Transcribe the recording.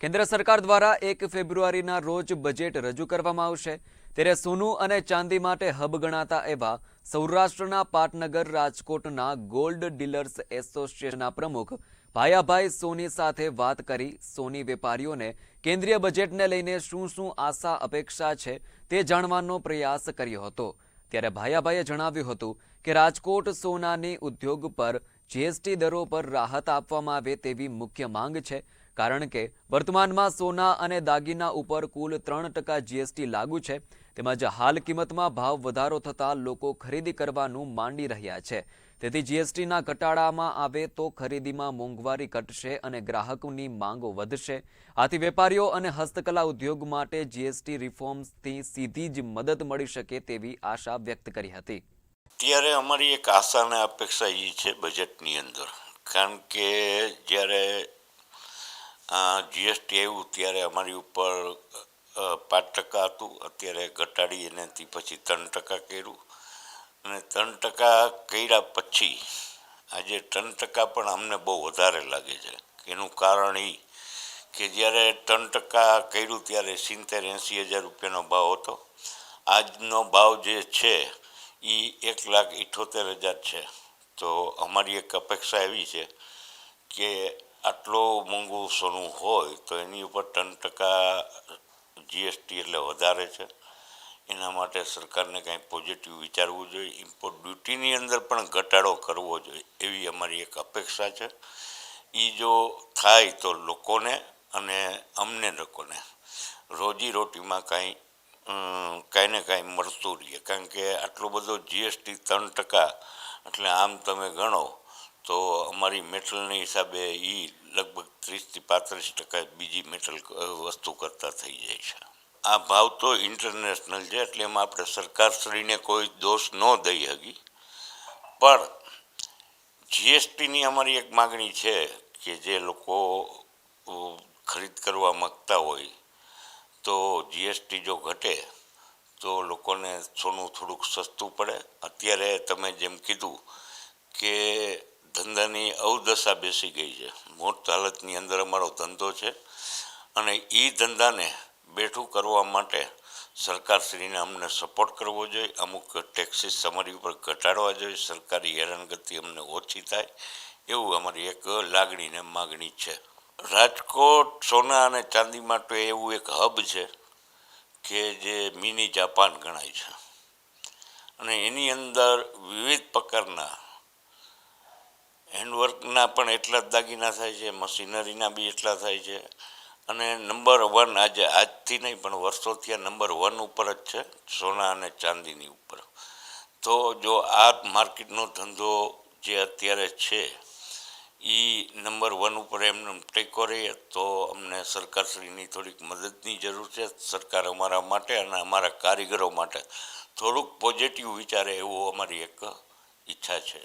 કેન્દ્ર સરકાર દ્વારા 1 ફેબ્રુઆરીના રોજ બજેટ રજૂ કરવામાં આવશે ત્યારે સોનું અને ચાંદી માટે હબ ગણાતા એવા સૌરાષ્ટ્રના પાટનગર રાજકોટના ગોલ્ડ ડીલર્સ એસોસિએશનના પ્રમુખ ભાયાભાઈ સોની સાથે વાત કરી સોની વેપારીઓને કેન્દ્રીય બજેટને લઈને શું આશા અપેક્ષા છે તે જાણવાનો પ્રયાસ કર્યો હતો। ત્યારે ભાયાભાઈએ જણાવ્યું હતું કે રાજકોટ સોનાની ઉદ્યોગ પર જીએસટી દરો પર રાહત આપવામાં આવે તેવી મુખ્ય માંગ છે, કારણ કે વર્તમાનમાં સોના અને દાગીના ઉપર કુલ 3% જીએસટી લાગુ છે। તેમજ હાલ કિંમતમાં ભાવ વધારો થતાં લોકો ખરીદી કરવાનું માંડી રહ્યા છે, તેથી જીએસટીના ઘટાડામાં આવે તો ખરીદીમાં મોંઘવારી ઘટશે અને ગ્રાહકોની માંગો વધશે। આથી વેપારીઓ અને હસ્તકલા ઉદ્યોગ માટે જીએસટી રિફોર્મ્સથી સીધી જ મદદ મળી શકે તેવી આશા વ્યક્ત કરી હતી। ત્યારે અમારી એક આશા અને અપેક્ષા એ છે બજેટની અંદર, કારણ કે જ્યારે જીએસટી આવ્યું ત્યારે અમારી ઉપર 5% હતું, અત્યારે ઘટાડી અને પછી 3% કર્યું અને 3% કર્યા પછી આજે 3% પણ અમને બહુ વધારે લાગે છે। એનું કારણ એ કે જ્યારે 3% કર્યું ત્યારે 70-80 હજાર રૂપિયાનો ભાવ હતો, આજનો ભાવ જે છે એ 1,78,000 છે। તો અમારી એક અપેક્ષા એવી છે કે આટલો મોંઘું સોનું હોય તો એની ઉપર 3% જીએસટી એટલે વધારે છે, એના માટે સરકારને કાંઈ પોઝિટિવ વિચારવું જોઈએ। ઇમ્પોર્ટ ડ્યુટીની અંદર પણ ઘટાડો કરવો જોઈએ એવી અમારી એક અપેક્ષા છે। એ જો થાય તો લોકોને અને અમને લોકોને રોજીરોટીમાં કાંઈ ને કાંઈ મળતું રહે, કારણ કે આટલો બધો જીએસટી 3% એટલે આમ તમે ગણો તો અમારી મેટલની હિસાબે એ લગભગ 30-35% બીજી મેટલ વસ્તુ કરતાં થઈ જાય છે। આ ભાવ તો ઇન્ટરનેશનલ છે એટલે એમાં આપણે સરકારશ્રીને કોઈ દોષ ન દઈ શકી, પણ જીએસટીની અમારી એક માગણી છે કે જે લોકો ખરીદ કરવા માગતા હોય તો જીએસટી જો ઘટે તો લોકોને સોનું થોડુંક સસ્તું પડે। અત્યારે તમે જેમ કીધું કે ધંધાની અવદશા બેસી ગઈ છે, મોટ હાલતની અંદર અમારો ધંધો છે અને એ ધંધાને બેઠું કરવા માટે સરકારશ્રીને અમને સપોર્ટ કરવો જોઈએ, અમુક ટેક્સીસ અમારી ઉપર ઘટાડવા જોઈએ, સરકારી હેરાનગતિ અમને ઓછી થાય એવું અમારી એક લાગણી ને માગણી છે। રાજકોટ સોના અને ચાંદી માટે એવું એક હબ છે કે જે મિની જાપાન ગણાય છે અને એની અંદર વિવિધ પ્રકારના હેન્ડવર્કના પણ એટલા જ દાગીના થાય છે, મશીનરીના બી એટલા થાય છે અને નંબર 1 આજથી નહીં પણ વર્ષોથી આ નંબર 1 ઉપર જ છે સોના અને ચાંદીની ઉપર। તો જો આ માર્કેટનો ધંધો જે અત્યારે છે એ નંબર 1 ઉપર એમને ટેકો રહે તો અમને સરકારશ્રીની થોડીક મદદની જરૂર છે। સરકાર અમારા માટે અને અમારા કારીગરો માટે થોડુંક પોઝિટિવ વિચારે એવું અમારી એક ઈચ્છા છે।